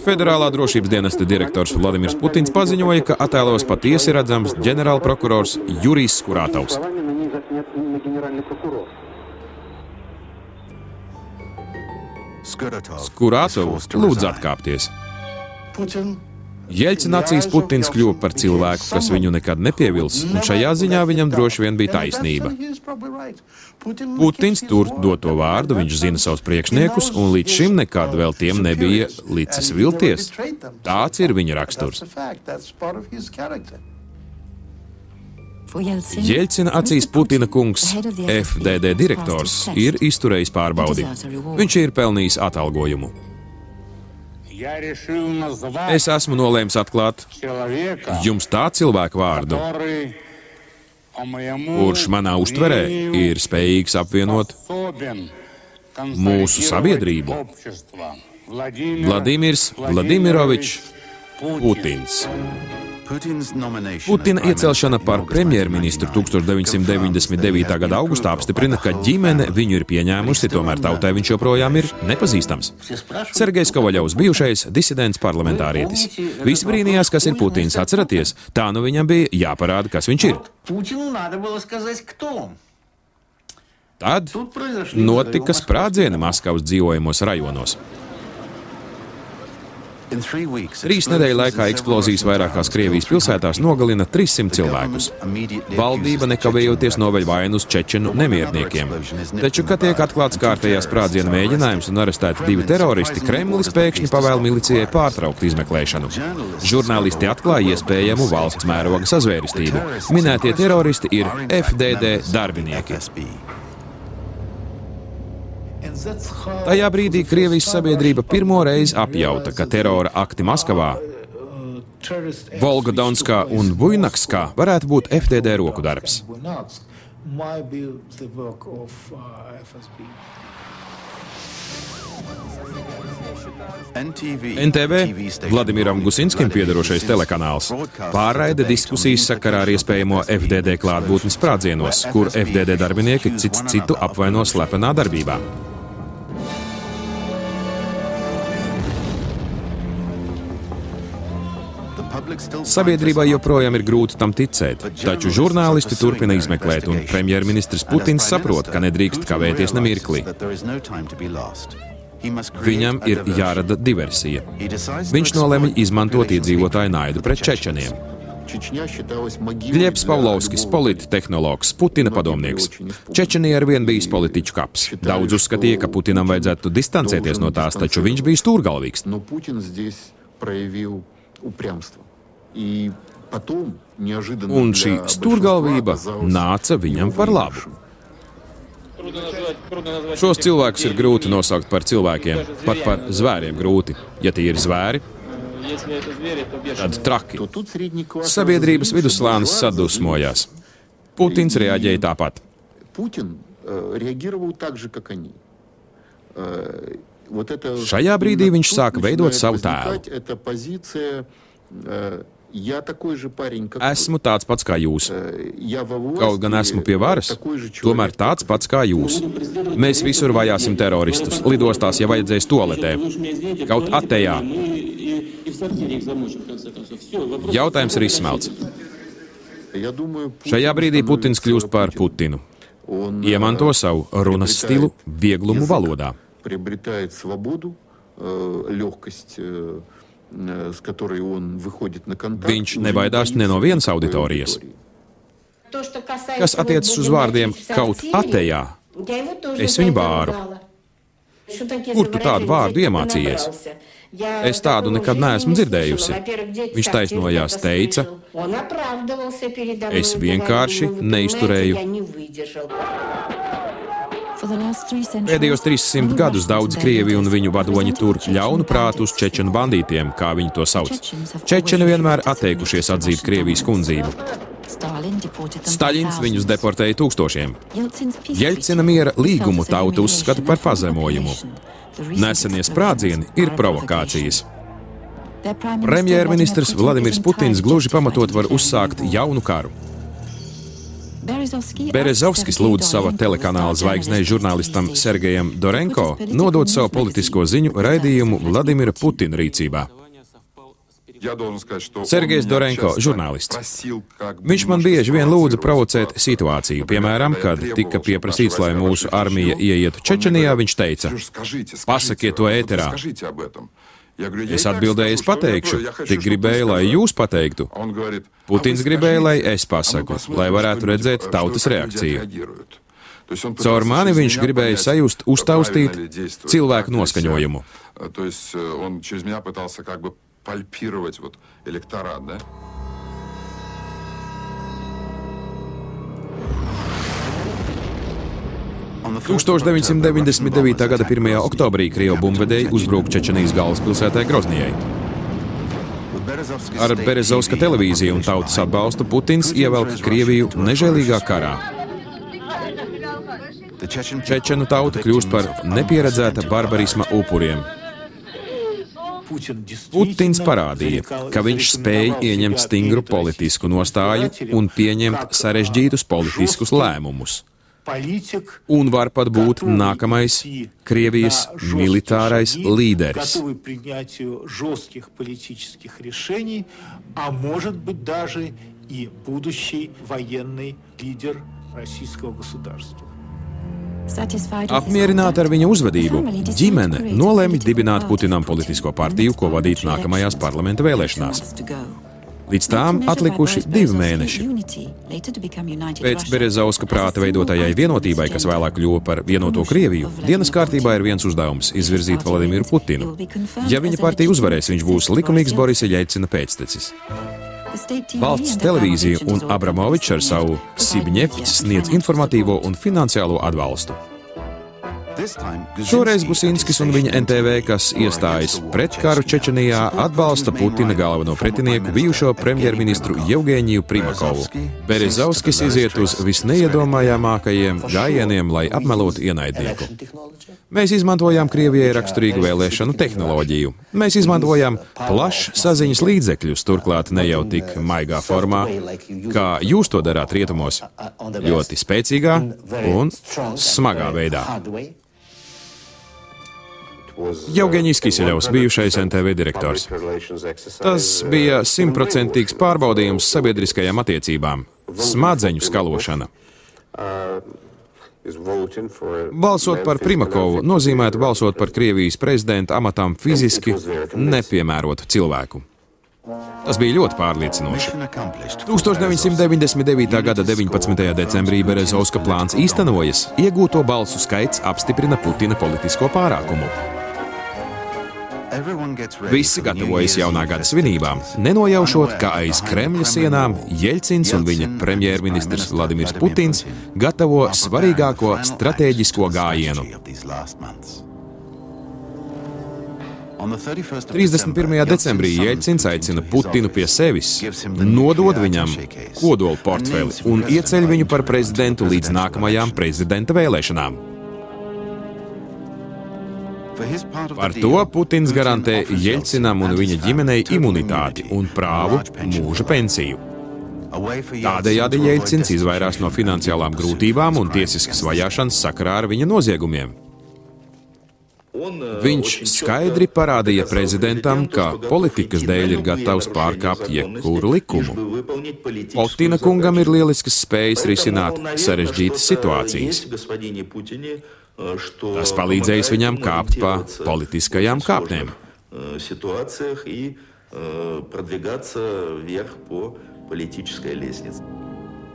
Federālā drošības dienesta direktors Vladimirs Putins paziņoja, ka attēlos patiesi redzams ģenerālprokurors Jurijs Skuratovs. Skuratovs lūdz atkāpties. Jeļcina acīs Putins kļuva par cilvēku, kas viņu nekad nepievils, un šajā ziņā viņam droši vien bija taisnība. Putins tur doto vārdu, viņš zina savus priekšniekus, un līdz šim nekad vēl tiem nebija licis vilties. Tāds ir viņa raksturs. Jeļcina acīs Putina kungs, FDD direktors, ir izturējis pārbaudi. Viņš ir pelnījis atalgojumu. Es esmu nolēmis atklāt jums tā cilvēku vārdu, kurš manā uztverē ir spējīgs apvienot mūsu sabiedrību. Vladimirs Vladimirovičs Putins. Putina iecelšana par premjerministru 1999. gada augustā apstiprina, ka ģimene viņu ir pieņēmusi, tomēr tautai viņš joprojām ir nepazīstams. Sergejs Kovaļovs, bijušais disidents parlamentārietis. Visi brīnījās, kas ir Putins, atceraties, tā nu viņam bija jāparāda, kas viņš ir. Tad notika sprādzieni Maskavas dzīvojamos rajonos. 3 nedēļu laikā eksplozijas vairākās Krievijas pilsētās nogalina 300 cilvēkus. Valdība nekavējoties noveļ vainu uz čečenu nemierniekiem. Taču, kad tiek atklāts kārtējā sprādziena mēģinājums un arestēti 2 teroristi, Kremlis pēkšņi pavēl milicijai pārtraukt izmeklēšanu. Žurnālisti atklāja iespējamu valsts mēroga sazvērestību. Minētie teroristi ir FDD darbinieki. Tajā brīdī Krievijas sabiedrība pirmo reizi apjauta, ka terora akti Maskavā Volgodonskā un Buinakskā varētu būt FDD roku darbs. NTV, Vladimiram Gusinskim piederošais telekanāls, pārraida diskusijas sakarā ar iespējamo FDD klātbūtni sprādzienos, kur FDD darbinieki cits citu apvaino slepenā darbībā. Sabiedrībai joprojām ir grūti tam ticēt, taču žurnālisti turpina izmeklēt, un premjerministrs Putins saprot, ka nedrīkst kavēties ne mirklī. Viņam ir jārada diversija. Viņš nolemj izmantot iedzīvotāju naidu pret čečeniem. Gļebs Pavlovskis, polittehnologs, Putina padomnieks. Čečenija arvien bijis politiķu kaps. Daudz uzskatīja, ka Putinam vajadzētu distancēties no tās, taču viņš bija stūrgalvīgs. Un šī stūrgalvība nāca viņam par labu. Šos cilvēkus ir grūti nosaukt par cilvēkiem, pat par zvēriem grūti. Ja tie ir zvēri, tad traki. Sabiedrības vidusslānis sadusmojās. Putins reaģēja tāpat. Šajā brīdī viņš sāka veidot savu tēlu. Esmu tāds pats kā jūs. Kaut gan esmu pie varas, tomēr tāds pats kā jūs. Mēs visur vajāsim teroristus, lidostās, ja vajadzēs toaletē. Kaut atejā. Jautājums ir izsmelts. Šajā brīdī Putins kļūst par Putinu. Iemanto savu runas stilu vieglumu valodā. Viņš nebaidās ne no vienas auditorijas. Kas attiecas uz vārdiem kaut atejā, es viņu bāru. Kur tu tādu vārdu iemācījies? Es tādu nekad neesmu dzirdējusi. Viņš taisnojās, teica, es vienkārši neizturēju. Pēdējos 300 gadus daudzi krievi un viņu vadoņi tur ļaunu prātu uz čečenu bandītiem, kā viņi to sauc. Čečeni vienmēr atteikušies atzīt Krievijas kundzību. Staļins viņus deportēja tūkstošiem. Jeļcina miera līgumu tauta uzskata par pazemojumu. Nesenie sprādzieni ir provokācijas. Premjerministrs Vladimirs Putins gluži pamatot var uzsākt jaunu karu. Berezovskis lūdza sava telekanāla zvaigznei žurnālistam Sergejam Dorenko nodot savu politisko ziņu raidījumu Vladimira Putina rīcībā. Sergejs Dorenko, žurnālists. Viņš man bieži vien lūdza provocēt situāciju. Piemēram, kad tika pieprasīts, lai mūsu armija ieietu Čečenijā, viņš teica, pasakiet to ēterā. Es atbildēju, es pateikšu, tik gribēju, lai jūs pateiktu. Putins gribēja, lai es pasaku, lai varētu redzēt tautas reakciju. Caur mani viņš gribēja sajust, uztaustīt cilvēku noskaņojumu. Tūkstoš 1999. gada 1. oktobrī Krievu bumbvedēji uzbruka Čečenijas galvaspilsētai Groznijai. Ar Berezovska televīziju un tautas atbalstu Putins ievelk Krieviju nežēlīgā karā. Čečenu tauta kļūst par nepieredzēta barbarisma upuriem. Putins parādīja, ka viņš spēj ieņemt stingru politisku nostāju un pieņemt sarežģītus politiskus lēmumus. Un var pat būt nākamais Krievijas militārais līderis. Apmierināta ar viņa uzvedību, ģimene nolēma dibināt Putinam politisko partiju, ko vadīt nākamajās parlamenta vēlēšanās. Līdz tām atlikuši 2 mēneši. Pēc Berezovska prāta veidotajai vienotībai, kas vēlāk kļuva par vienoto Krieviju, dienas kārtībā ir viens uzdevums - izvirzīt Vladimiru Putinu. Ja viņa partija uzvarēs, viņš būs likumīgs Borisa Jeļcina pēctecis. Valsts televīzija un Abramovičs ar savu Sibņefts sniedz informatīvo un finansiālo atbalstu. Šoreiz Gusinskis un viņa NTV, kas iestājas pret karu Čečenijā, atbalsta Putina galveno pretinieku bijušo premjerministru Jevgeņiju Primakovu. Berezovskis iziet uz visneiedomājamākajiem gājieniem, lai apmelotu ienaidnieku. Mēs izmantojām Krievijai raksturīgu vēlēšanu tehnoloģiju. Mēs izmantojām plašs saziņas līdzekļus, turklāt ne jau tik maigā formā, kā jūs to darāt rietumos, ļoti spēcīgā un smagā veidā. Jevgeņijs Kiseļovs, bijušais NTV direktors. Tas bija 100% pārbaudījums sabiedriskajām attiecībām, smadzeņu skalošana. Balsot par Primakovu nozīmētu balsot par Krievijas prezidenta amatam fiziski nepiemērotu cilvēku. Tas bija ļoti pārliecinoši. 1999. gada 19. decembrī Berezovska plāns īstenojas, iegūto balsu skaits apstiprina Putina politisko pārākumu. Visi gatavojas jaunā gada svinībām, nenojaušot, ka aiz Kremļa sienām Jeļcins un viņa premjerministrs Vladimirs Putins gatavo svarīgāko stratēģisko gājienu. 31. decembrī Jeļcins aicina Putinu pie sevis, nodod viņam kodolu portfeli un ieceļ viņu par prezidentu līdz nākamajām prezidenta vēlēšanām. Par to Putins garantē Jeļcinam un viņa ģimenei imunitāti un prāvu mūža pensiju. Tādējādi Jeļcins izvairās no finansiālām grūtībām un tiesiskas vajāšanas sakarā ar viņa noziegumiem. Viņš skaidri parādīja prezidentam, ka politikas dēļ ir gatavs pārkāpt jebkuru likumu. Putina kungam ir lieliskas spējas risināt sarežģītas situācijas. Tas palīdzējis viņam kāpt pa politiskajām kāpnēm.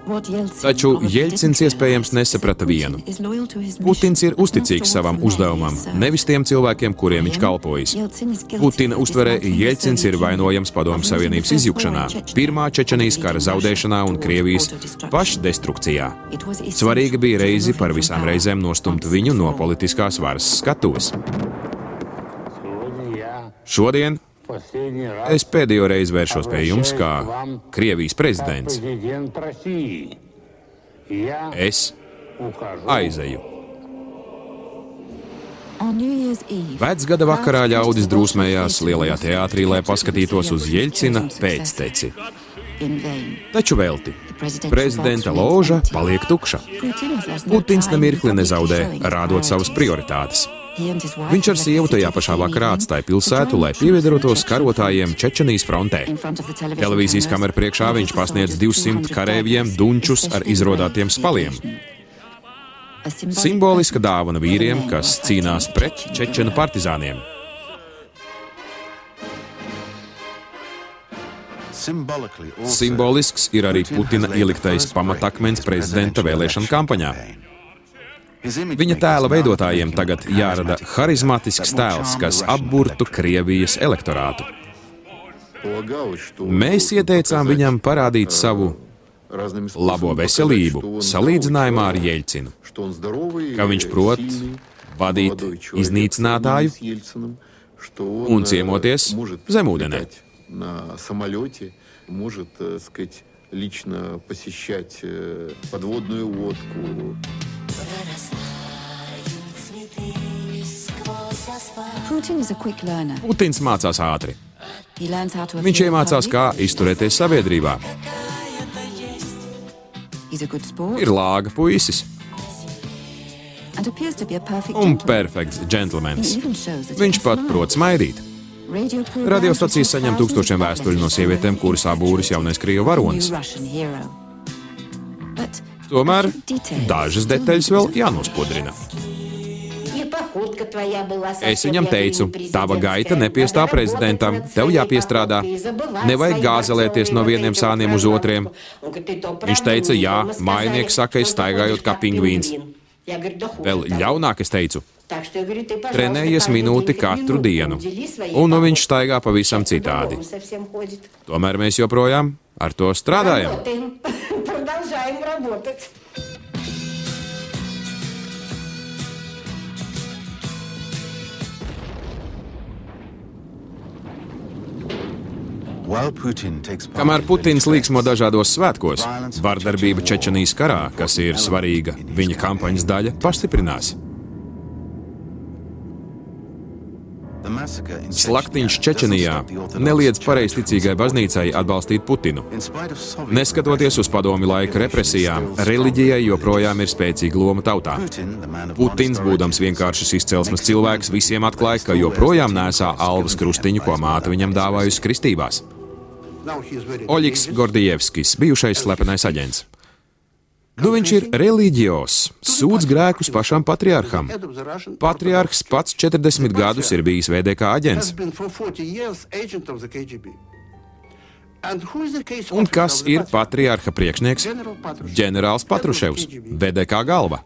Taču Jeļcins iespējams nesaprata vienu. Putins ir uzticīgs savam uzdevumam, nevis tiem cilvēkiem, kuriem viņš kalpojas. Putina uztverē Jeļcins ir vainojams Padomju Savienības izjukšanā, Pirmā Čečenijas kara zaudēšanā un Krievijas pašdestrukcijā. Svarīga bija reizi par visām reizēm nostumt viņu no politiskās varas skatuves. Šodien es pēdējo reizi vēršos pie jums kā Krievijas prezidents. Es aizeju. Vecgada vakarā ļaudis drūsmējās Lielajā teātrī, lai paskatītos uz Jeļcina pēcteci. Taču velti. Prezidenta loža paliek tukša. Putins nemirkli nezaudē, rādot savas prioritātes. Viņš ar sievu tajā pašā vakarā atstāja pilsētu, lai pievienotos karotājiem Čečenijas frontē. Televīzijas kameru priekšā viņš pasniedz 200 kareiviem dunčus ar izrodātiem spaliem. Simboliska dāvana vīriem, kas cīnās pret čečenu partizāniem. Simbolisks ir arī Putina ieliktais pamatakmens prezidenta vēlēšanu kampaņā. Viņa tēla veidotājiem tagad jārada harizmatisks tēls, kas apburtu Krievijas elektorātu. Mēs ieteicām viņam parādīt savu labo veselību salīdzinājumā ar Jeļcinu, ka viņš prot vadīt iznīcinātāju un ciemoties zemūdenē. Putins mācās ātri. Viņš iemācās, kā izturēties sabiedrībā. Ir lāga puisis un perfekts džentlmenis. Viņš pat prot smaidīt. Radiostacijas saņem tūkstošiem vēstuļu no sievietēm, kuras apbūris jaunais krievu varonis. Tomēr dažas detaļas vēl jānospodrina. Es viņam teicu, tava gaita nepiestāv prezidentam, tev jāpiestrādā. Nevajag gāzelēties no vieniem sāniem uz otriem. Viņš teica, jā, mājnieks saka, es staigājot kā pingvīns. Vēl ļaunāk es teicu, trenējies minūti katru dienu, un nu viņš staigā pavisam citādi. Tomēr mēs joprojām ar to strādājam. Kamēr Putins līksmo dažādos svētkos, vardarbība Čečenijas karā, kas ir svarīga viņa kampaņas daļa, pastiprinās. Slaktiņš Čečenijā neliedz pareizticīgai baznīcai atbalstīt Putinu. Neskatoties uz padomju laika represijām, reliģijai joprojām ir spēcīga loma tautā. Putins, būdams vienkāršas izcelsmes cilvēks, visiem atklāja, ka joprojām nesā alvas krustiņu, ko māte viņam dāvājusi kristībās. Oļigs Gordijevskis, bijušais slepenais aģents. Viņš ir reliģios, sūdz grēkus pašam patriarham. Patriarhs pats 40 gadus ir bijis VDK aģents. Un kas ir patriarha priekšnieks? Ģenerālis Patruševs, VDK galva.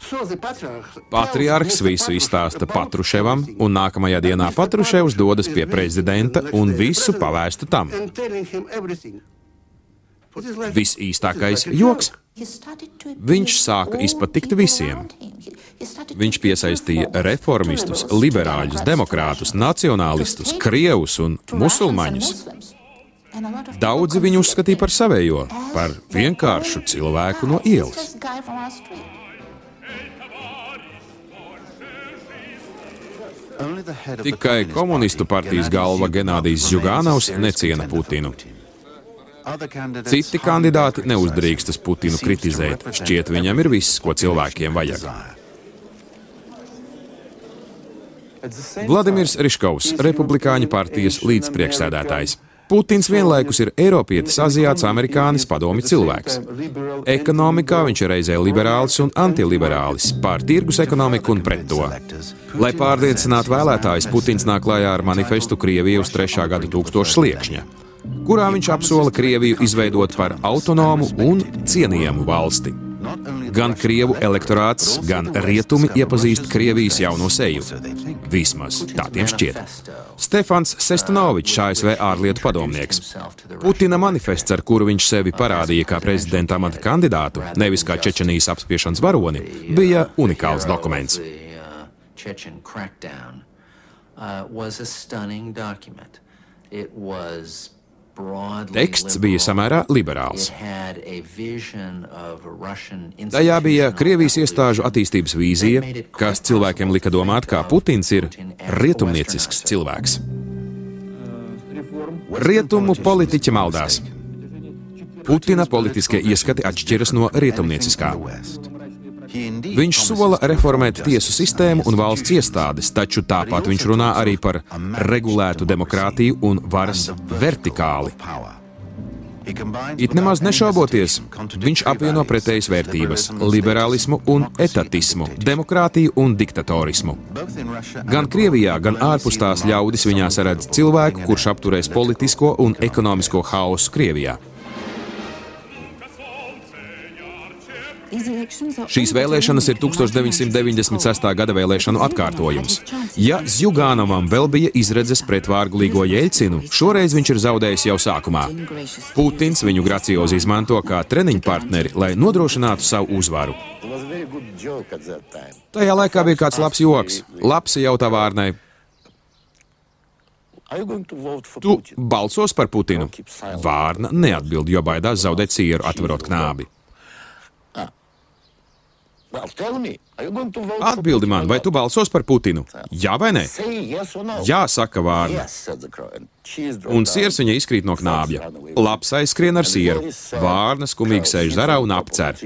Patriarhs visu izstāsta Patruševam, un nākamajā dienā Patruševs dodas pie prezidenta un visu pavēstu tam. Visīstākais joks. Viņš sāka izpatikt visiem. Viņš piesaistīja reformistus, liberāļus, demokrātus, nacionālistus, krievus un musulmaņus. Daudzi viņu uzskatīja par savējo, par vienkāršu cilvēku no ielas. Tikai komunistu partijas galva Genādijs Zjuganovs neciena Putinu. Citi kandidāti neuzdrīkstas Putinu kritizēt. Šķiet, viņam ir viss, ko cilvēkiem vajag. Vladimirs Riškovs, Republikāņu partijas līdzpriekšsēdētājs. Putins vienlaikus ir eiropietis, aziāts, amerikānis, padomju cilvēks. Ekonomikā viņš ir reizē liberālis un antiliberālis, pār tirgus ekonomiku un pret to. Lai pārliecinātu vēlētājus, Putins nāk klajā ar manifestu Krieviju uz 3. gada tūkstoša sliekšņa, kurā viņš apsola Krieviju izveidot par autonomu un cienījamu valsti. Gan Krievu elektorāts, gan rietumi iepazīst Krievijas jauno seju. Vismaz tā tiem šķiet. Stefans Sestanovičs, ASV ārlietu padomnieks. Putina manifests, ar kuru viņš sevi parādīja kā prezidenta amata kandidātu, nevis kā Čečenijas apspiešanas varoni, bija unikāls dokuments. Teksts bija samērā liberāls. Tajā bija Krievijas iestāžu attīstības vīzija, kas cilvēkiem lika domāt, kā Putins ir rietumniecisks cilvēks. Rietumu politiķi maldās. Putina politiskie ieskati atšķiras no rietumnieciskā. Viņš sola reformēt tiesu sistēmu un valsts iestādes, taču tāpat viņš runā arī par regulētu demokrātiju un varas vertikāli. It nemaz nešauboties, viņš apvieno pretējas vērtības - liberālismu un etatismu, demokrātiju un diktatorismu. Gan Krievijā, gan ārpus tās ļaudis viņā saredz cilvēku, kurš apturēs politisko un ekonomisko haosu Krievijā. Šīs vēlēšanas ir 1996. gada vēlēšanu atkārtojums. Ja Zjuganovam vēl bija izredzes pret vārgulīgo Jeļcinu, šoreiz viņš ir zaudējis jau sākumā. Putins viņu graciozi izmanto kā treniņu partneri, lai nodrošinātu savu uzvaru. Tajā laikā bija kāds labs joks. Lapsi jautā Vārnai: Tu balsos par Putinu? Vārna neatbild, jo baidās zaudēt sieru, atverot knābi. Atbildi man, vai tu balsos par Putinu? Jā vai nē? Jā, saka Vārna. Un siers viņa izkrīt no knābja. Laps aizskrien ar sieru. Vārna skumīgi sēž zarā un apcer.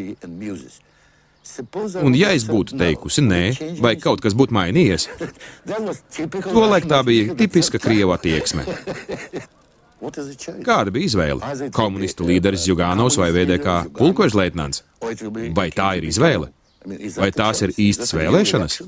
Un ja es būtu teikusi nē, vai kaut kas būtu mainījies, tolaik tā bija tipiska Krieva attieksme. Kāda bija izvēle? Komunistu līderis Zjuganovs vai VDK pulkožleitnants? Vai tā ir izvēle? Vai tās ir īstas vēlēšanas? –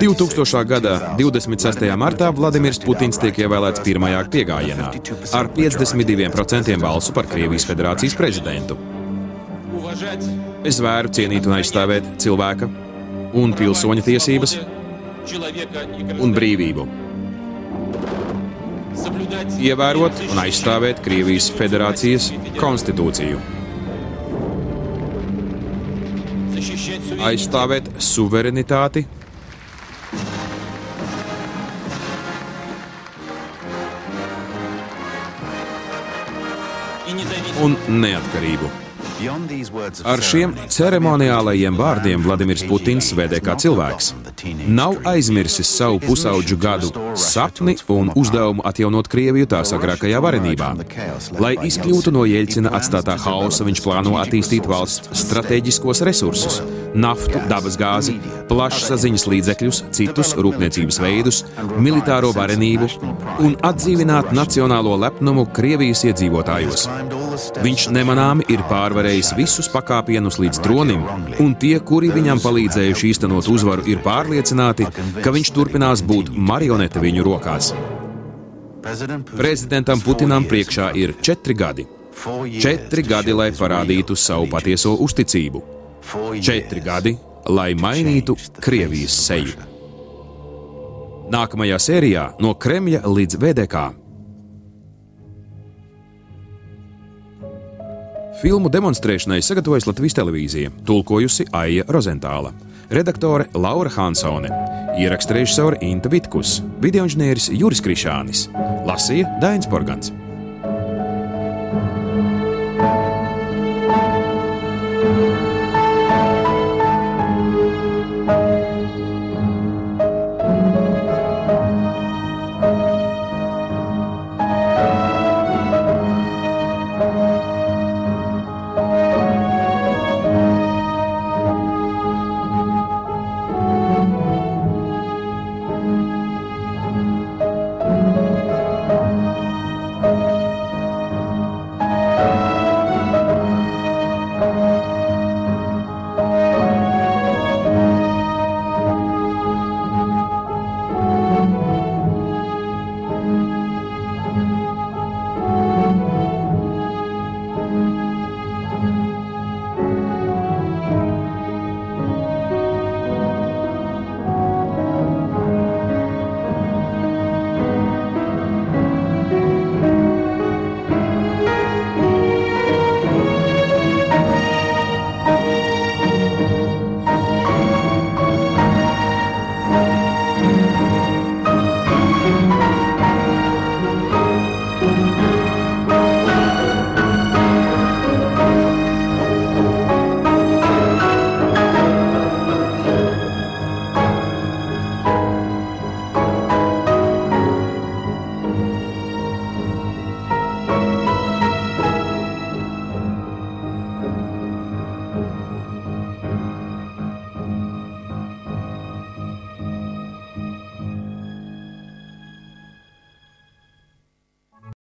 2000. gada 26. martā Vladimirs Putins tiek ievēlēts pirmajā piegājienā ar 52% balsu par Krievijas federācijas prezidentu. Es vēru cienīt un aizstāvēt cilvēka un pilsoņa tiesības un brīvību. Ievērot un aizstāvēt Krievijas federācijas konstitūciju. aizstāvēt suverenitāti un neatkarību. Ar šiem ceremoniālajiem vārdiem Vladimirs Putins, VDK cilvēks, nav aizmirsis savu pusaudžu gadu sapni un uzdevumu atjaunot Krieviju tās agrākajā varenībā. Lai izkļūtu no Jeļcina atstātā hausa, viņš plāno attīstīt valsts stratēģiskos resursus - naftu, dabasgāzi, plašsaziņas līdzekļus, citus rūpniecības veidus, militāro varenību un atdzīvināt nacionālo lepnumu Krievijas iedzīvotājos. Viņš nemanāmi ir pārvarējis visus pakāpienus līdz tronim, un tie, kuri viņam palīdzējuši īstenot uzvaru, ir pārliecināti, ka viņš turpinās būt marionete viņu rokās. Prezidentam Putinam priekšā ir 4 gadi. 4 gadi, lai parādītu savu patieso uzticību. 4 gadi, lai mainītu Krievijas seju. Nākamajā sērijā no Kremļa līdz VDK. Filmu demonstrēšanai sagatavojas Latvijas televīzija, tulkojusi Aija Rozentāla, redaktore Laura Hansone, ierakstu režisore Inta Vitkus, videoinženieris Juris Krišānis, lasīja Dainis Porgans.